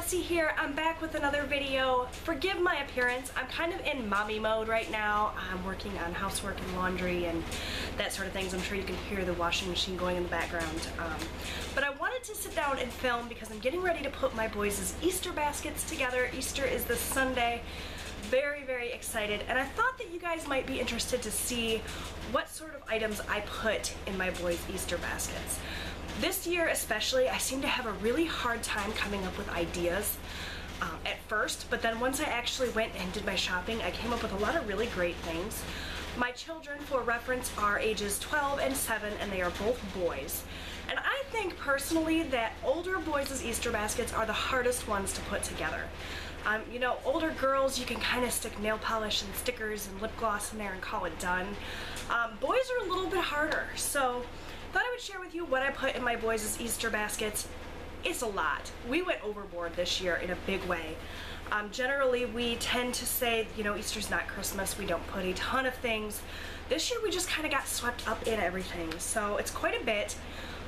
Betsy here. I'm back with another video. Forgive my appearance. I'm kind of in mommy mode right now. I'm working on housework and laundry and that sort of things. I'm sure you can hear the washing machine going in the background. But I wanted to sit down and film because I'm getting ready to put my boys' Easter baskets together. Easter is this Sunday. Very, very excited, and I thought that you guys might be interested to see what sort of items I put in my boys' Easter baskets. This year especially, I seem to have a really hard time coming up with ideas at first, but then once I actually went and did my shopping, I came up with a lot of really great things. My children, for reference, are ages 12 and 7, and they are both boys. And I think personally that older boys' Easter baskets are the hardest ones to put together. You know, older girls, you can kind of stick nail polish and stickers and lip gloss in there and call it done. Boys are a little bit harder, so thought I would share with you what I put in my boys' Easter baskets. It's a lot. We went overboard this year in a big way. Generally, we tend to say, you know, Easter's not Christmas, we don't put a ton of things. This year we just kind of got swept up in everything, so it's quite a bit,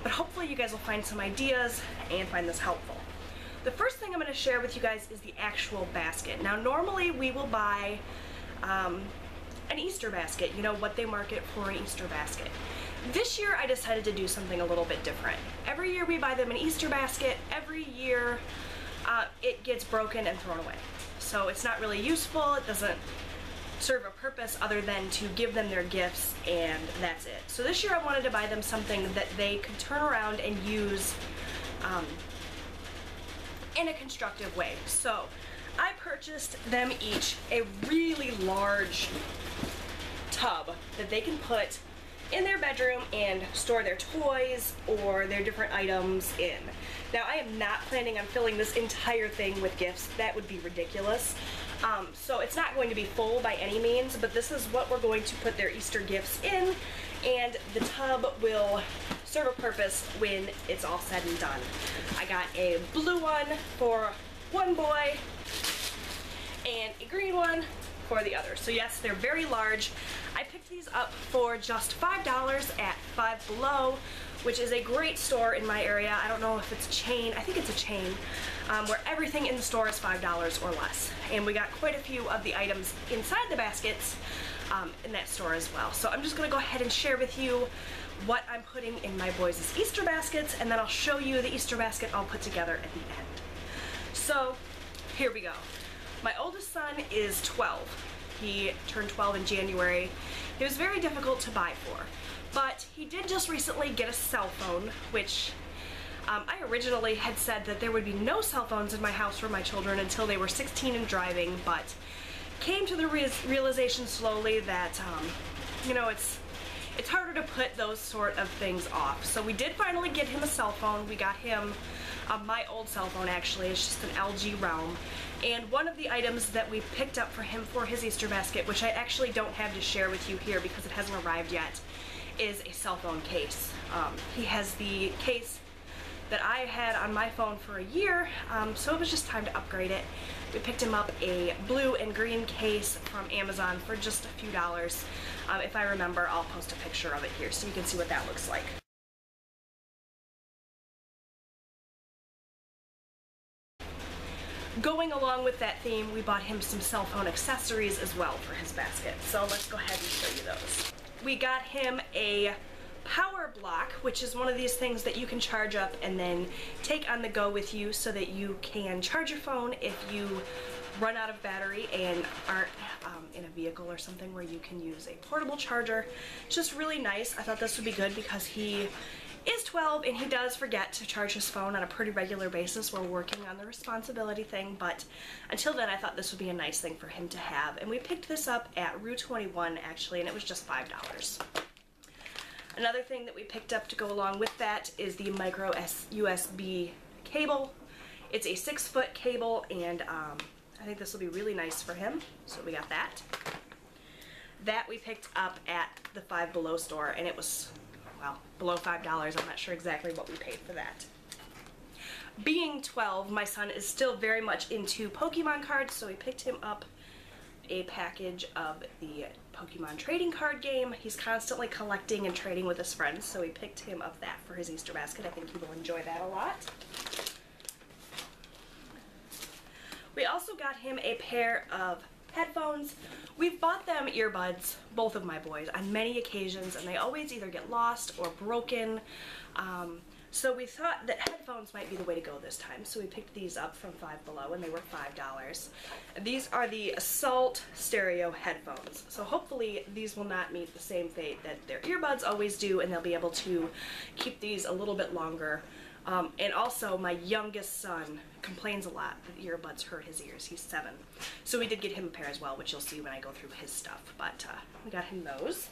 but hopefully you guys will find some ideas and find this helpful. The first thing I'm going to share with you guys is the actual basket. Now normally we will buy an Easter basket, you know, what they market for an Easter basket. This year I decided to do something a little bit different. Every year we buy them an Easter basket. Every year it gets broken and thrown away. So it's not really useful, it doesn't serve a purpose other than to give them their gifts, and that's it. So this year I wanted to buy them something that they could turn around and use in a constructive way. So I purchased them each a really large tub that they can put in their bedroom and store their toys or their different items in. Now I am not planning on filling this entire thing with gifts. That would be ridiculous. So it's not going to be full by any means, but this is what we're going to put their Easter gifts in, and the tub will serve a purpose when it's all said and done. I got a blue one for one boy and a green one for the other. So yes, they're very large. I picked these up for just $5 at Five Below, which is a great store in my area. I don't know if it's a chain, I think it's a chain, where everything in the store is $5 or less. And we got quite a few of the items inside the baskets in that store as well. So I'm just gonna go ahead and share with you what I'm putting in my boys' Easter baskets, and then I'll show you the Easter basket I'll put together at the end. So here we go. My oldest son is 12. He turned 12 in January. He was very difficult to buy for, but he did just recently get a cell phone, which I originally had said that there would be no cell phones in my house for my children until they were 16 and driving, but came to the realization slowly that, you know, it's harder to put those sort of things off. So we did finally get him a cell phone. We got him my old cell phone, actually. It's just an LG Realm. And one of the items that we picked up for him for his Easter basket, which I actually don't have to share with you here because it hasn't arrived yet, is a cell phone case. He has the case that I had on my phone for a year, so it was just time to upgrade it. We picked him up a blue and green case from Amazon for just a few dollars. If I remember, I'll post a picture of it here so you can see what that looks like. Going along with that theme, we bought him some cell phone accessories as well for his basket. So let's go ahead and show you those. We got him a power block, which is one of these things that you can charge up and then take on the go with you so that you can charge your phone if you run out of battery and aren't in a vehicle or something where you can use a portable charger. It's just really nice. I thought this would be good because he is 12 and he does forget to charge his phone on a pretty regular basis. We're working on the responsibility thing, but until then I thought this would be a nice thing for him to have. And we picked this up at Rue 21 actually, and it was just $5. Another thing that we picked up to go along with that is the micro USB cable. It's a 6-foot cable, and I think this will be really nice for him, so we got that. That we picked up at the Five Below store, and it was, well, below $5. I'm not sure exactly what we paid for that. Being 12, my son is still very much into Pokemon cards, so we picked him up a package of the Pokemon trading card game. He's constantly collecting and trading with his friends, so we picked him up that for his Easter basket. I think he will enjoy that a lot. We also got him a pair of headphones. We've bought them earbuds, both of my boys, on many occasions, and they always either get lost or broken. So we thought that headphones might be the way to go this time. So we picked these up from Five Below, and they were $5. And these are the Assault stereo headphones. So hopefully these will not meet the same fate that their earbuds always do, and they'll be able to keep these a little bit longer. And also, my youngest son complains a lot that earbuds hurt his ears. He's 7. So we did get him a pair as well, which you'll see when I go through his stuff. But we got him those.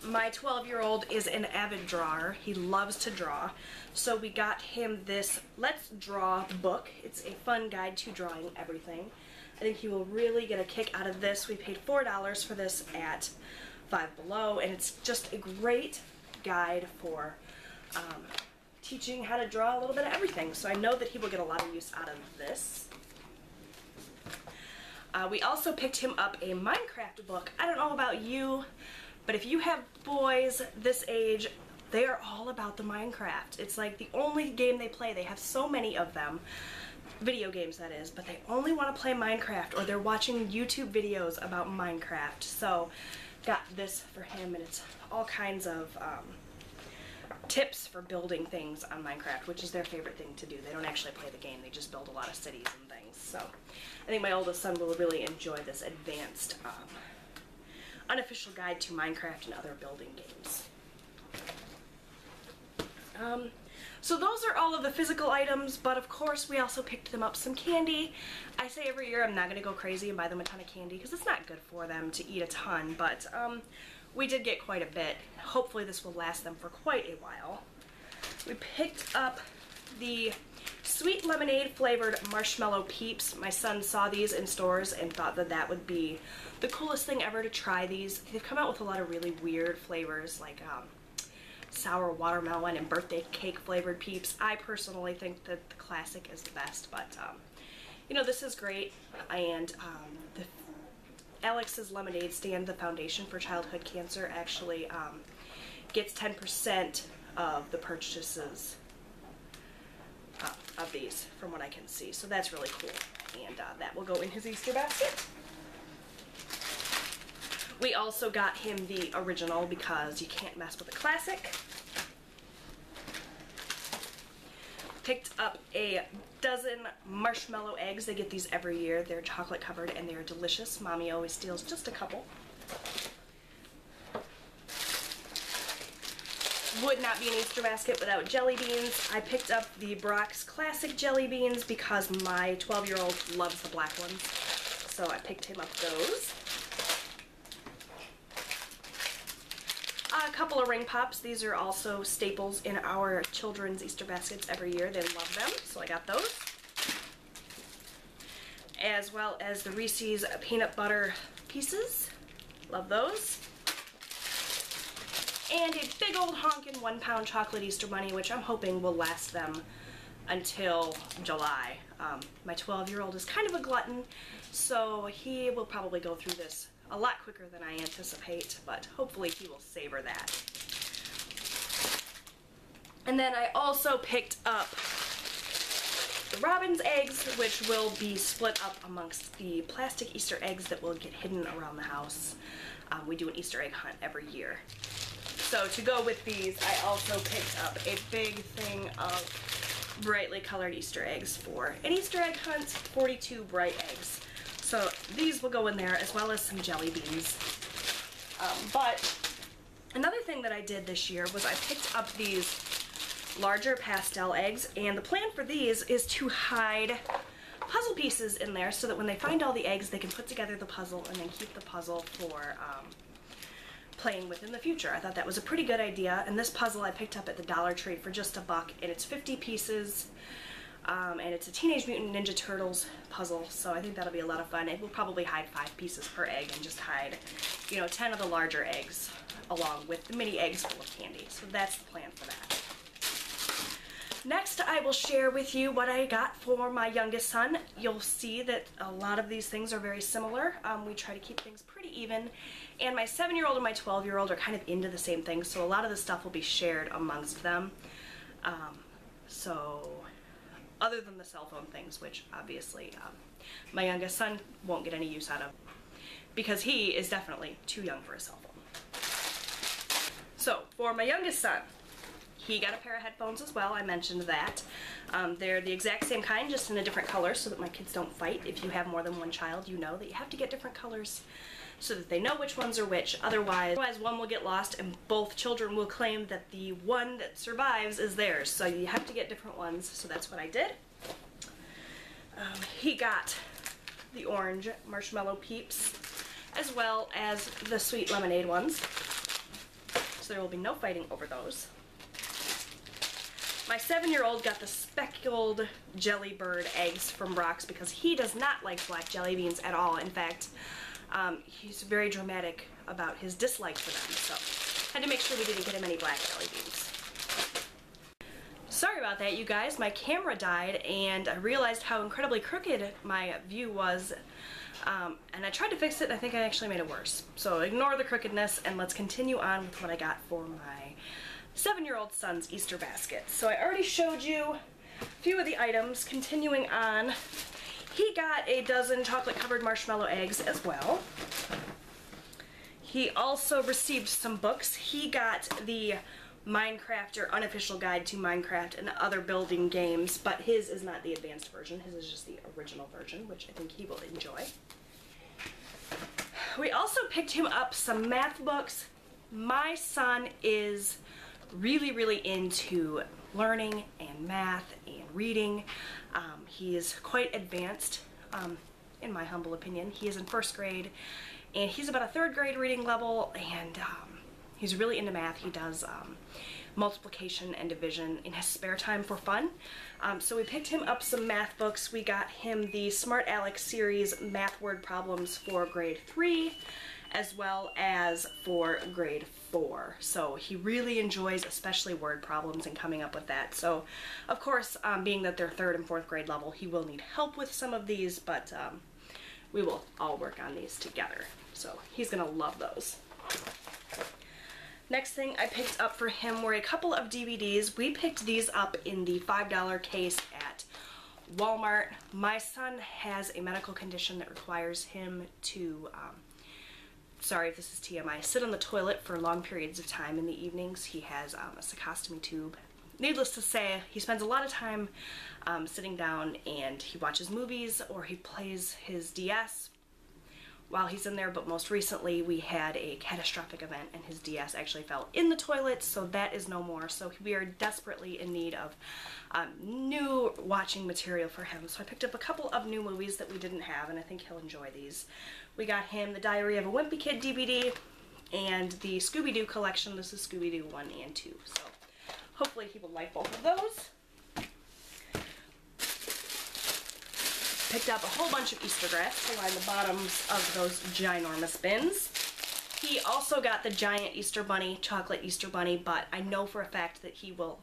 My 12-year-old is an avid drawer. He loves to draw. So we got him this Let's Draw book. It's a fun guide to drawing everything. I think he will really get a kick out of this. We paid $4 for this at Five Below, and it's just a great guide for teaching how to draw a little bit of everything. So I know that he will get a lot of use out of this. We also picked him up a Minecraft book. I don't know about you, but if you have boys this age, they are all about the Minecraft. It's like the only game they play. They have so many of them, video games that is, but they only want to play Minecraft, or they're watching YouTube videos about Minecraft. So got this for him, and it's all kinds of tips for building things on Minecraft, which is their favorite thing to do. They don't actually play the game, they just build a lot of cities and things. So I think my oldest son will really enjoy this advanced unofficial guide to Minecraft and other building games. So those are all of the physical items, but of course we also picked them up some candy. I say every year I'm not going to go crazy and buy them a ton of candy because it's not good for them to eat a ton, but we did get quite a bit. Hopefully this will last them for quite a while. We picked up the sweet lemonade flavored marshmallow Peeps. My son saw these in stores and thought that that would be the coolest thing ever to try these. They've come out with a lot of really weird flavors, like sour watermelon and birthday cake flavored Peeps. I personally think that the classic is the best, but you know, this is great. And the Alex's Lemonade Stand, the Foundation for Childhood Cancer, actually gets 10% of the purchases of these, from what I can see. So that's really cool. And that will go in his Easter basket. We also got him the original because you can't mess with a classic. Picked up a dozen Marshmallow Eggs. They get these every year. They're chocolate covered and they're delicious. Mommy always steals just a couple. Would not be an Easter basket without jelly beans. I picked up the Brock's Classic jelly beans because my 12-year-old loves the black ones. So I picked him up those. A couple of ring pops. These are also staples in our children's Easter baskets every year. They love them, so I got those. As well as the Reese's peanut butter pieces. Love those. And a big old honkin' 1-pound chocolate Easter bunny, which I'm hoping will last them until July. My 12-year-old is kind of a glutton, so he will probably go through this a lot quicker than I anticipate, but hopefully he will savor that. And then I also picked up the Robin's eggs, which will be split up amongst the plastic Easter eggs that will get hidden around the house. We do an Easter egg hunt every year. So to go with these, I also picked up a big thing of brightly colored Easter eggs for an Easter egg hunt, 42 bright eggs. So these will go in there, as well as some jelly beans. But another thing that I did this year was I picked up these larger pastel eggs, and the plan for these is to hide puzzle pieces in there so that when they find all the eggs, they can put together the puzzle and then keep the puzzle for playing with in the future. I thought that was a pretty good idea, and this puzzle I picked up at the Dollar Tree for just $1, and it's 50 pieces. And it's a Teenage Mutant Ninja Turtles puzzle, so I think that'll be a lot of fun. It will probably hide 5 pieces per egg and just hide, you know, 10 of the larger eggs along with the mini eggs full of candy. So that's the plan for that. Next, I will share with you what I got for my youngest son. You'll see that a lot of these things are very similar. We try to keep things pretty even. And my 7-year-old and my 12-year-old are kind of into the same things, so a lot of the stuff will be shared amongst them. So other than the cell phone things, which obviously my youngest son won't get any use out of because he is definitely too young for a cell phone. So for my youngest son, he got a pair of headphones as well. I mentioned that. They're the exact same kind, just in a different color so that my kids don't fight. If you have more than one child, you know that you have to get different colors so that they know which ones are which. Otherwise one will get lost and both children will claim that the one that survives is theirs. So you have to get different ones, so that's what I did. He got the orange Marshmallow Peeps as well as the sweet lemonade ones. So there will be no fighting over those. My 7-year-old got the speckled jelly bird eggs from Brock's because he does not like black jelly beans at all. In fact, he's very dramatic about his dislike for them, so had to make sure we didn't get him any black jelly beans. Sorry about that, you guys. My camera died and I realized how incredibly crooked my view was, and I tried to fix it and I think I actually made it worse. So ignore the crookedness and let's continue on with what I got for my 7-year-old son's Easter basket. So I already showed you a few of the items. Continuing on, he got a dozen chocolate covered marshmallow eggs as well. He also received some books. He got the Minecraft or unofficial guide to Minecraft and other building games, but his is not the advanced version. His is just the original version, which I think he will enjoy. We also picked him up some math books. My son is really into learning and math and reading. He is quite advanced, in my humble opinion. He is in 1st grade and he's about a 3rd grade reading level, and he's really into math. He does multiplication and division in his spare time for fun. So we picked him up some math books. We got him the Smart Alex series math word problems for grade 3 as well as for grade 4. So he really enjoys especially word problems and coming up with that. So of course, being that they're 3rd and 4th grade level, he will need help with some of these, but we will all work on these together. So he's gonna love those. Next thing I picked up for him were a couple of DVDs. We picked these up in the $5 case at Walmart. My son has a medical condition that requires him to, sorry if this is TMI, sit on the toilet for long periods of time in the evenings. He has a cecostomy tube. Needless to say, he spends a lot of time sitting down and he watches movies or he plays his DS while he's in there, but most recently we had a catastrophic event and his DS actually fell in the toilet, so that is no more. So we are desperately in need of new watching material for him. So I picked up a couple of new movies that we didn't have, and I think he'll enjoy these. We got him the Diary of a Wimpy Kid DVD and the Scooby-Doo collection. This is Scooby-Doo 1 and 2. So hopefully he will like both of those. Picked up a whole bunch of Easter grass to line the bottoms of those ginormous bins. He also got the giant Easter bunny, chocolate Easter bunny, but I know for a fact that he will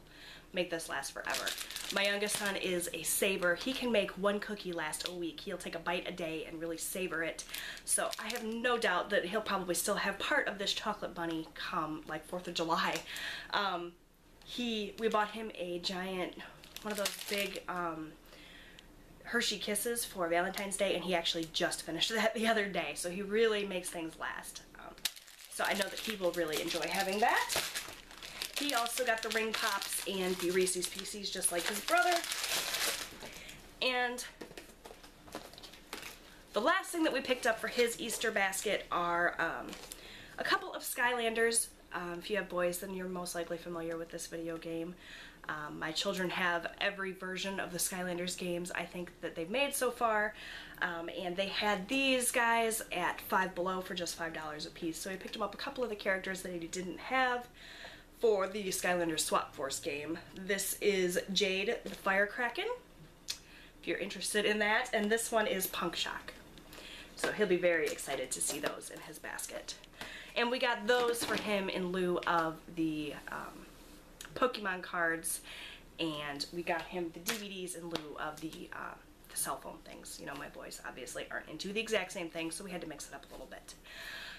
make this last forever. My youngest son is a saver. He can make one cookie last a week. He'll take a bite a day and really savor it. So I have no doubt that he'll probably still have part of this chocolate bunny come like 4th of July. We bought him a giant, one of those big Hershey Kisses for Valentine's Day, and he actually just finished that the other day, so he really makes things last. So I know that he will really enjoy having that. He also got the Ring Pops and the Reese's Pieces just like his brother. And the last thing that we picked up for his Easter basket are a couple of Skylanders. If you have boys, then you're most likely familiar with this video game. My children have every version of the Skylanders games I think that they've made so far, and they had these guys at Five Below for just $5 a piece. So I picked them up a couple of the characters that he didn't have for the Skylanders Swap Force game. This is Jade the Firecracken, if you're interested in that, and this one is Punk Shock. So he'll be very excited to see those in his basket. And we got those for him in lieu of the Pokemon cards, and we got him the DVDs in lieu of the cell phone things. You know, my boys obviously aren't into the exact same thing, so we had to mix it up a little bit.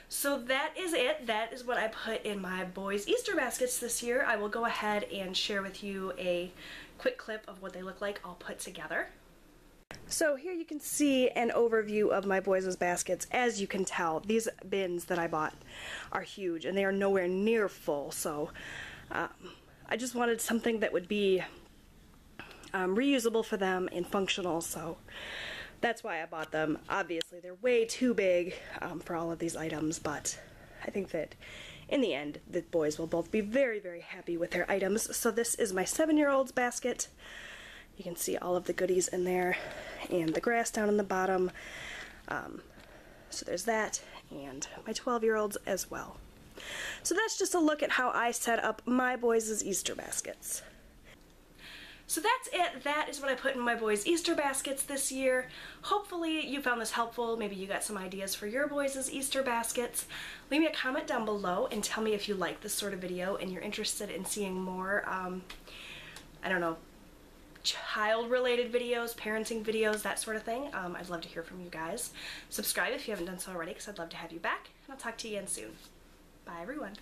So that is it. That is what I put in my boys' Easter baskets this year. I will go ahead and share with you a quick clip of what they look like all put together. So here you can see an overview of my boys' baskets. As you can tell, these bins that I bought are huge and they are nowhere near full, so I just wanted something that would be reusable for them and functional, so that's why I bought them. Obviously they're way too big for all of these items, but I think that in the end the boys will both be very, very happy with their items. So this is my 7-year-old's basket. You can see all of the goodies in there and the grass down in the bottom. So there's that, and my 12-year-old's as well. So that's just a look at how I set up my boys' Easter baskets. So that's it. That is what I put in my boys' Easter baskets this year. Hopefully you found this helpful. Maybe you got some ideas for your boys' Easter baskets. Leave me a comment down below and tell me if you like this sort of video and you're interested in seeing more, I don't know, child-related videos, parenting videos, that sort of thing. I'd love to hear from you guys. Subscribe if you haven't done so already, because I'd love to have you back, and I'll talk to you again soon. Bye, everyone.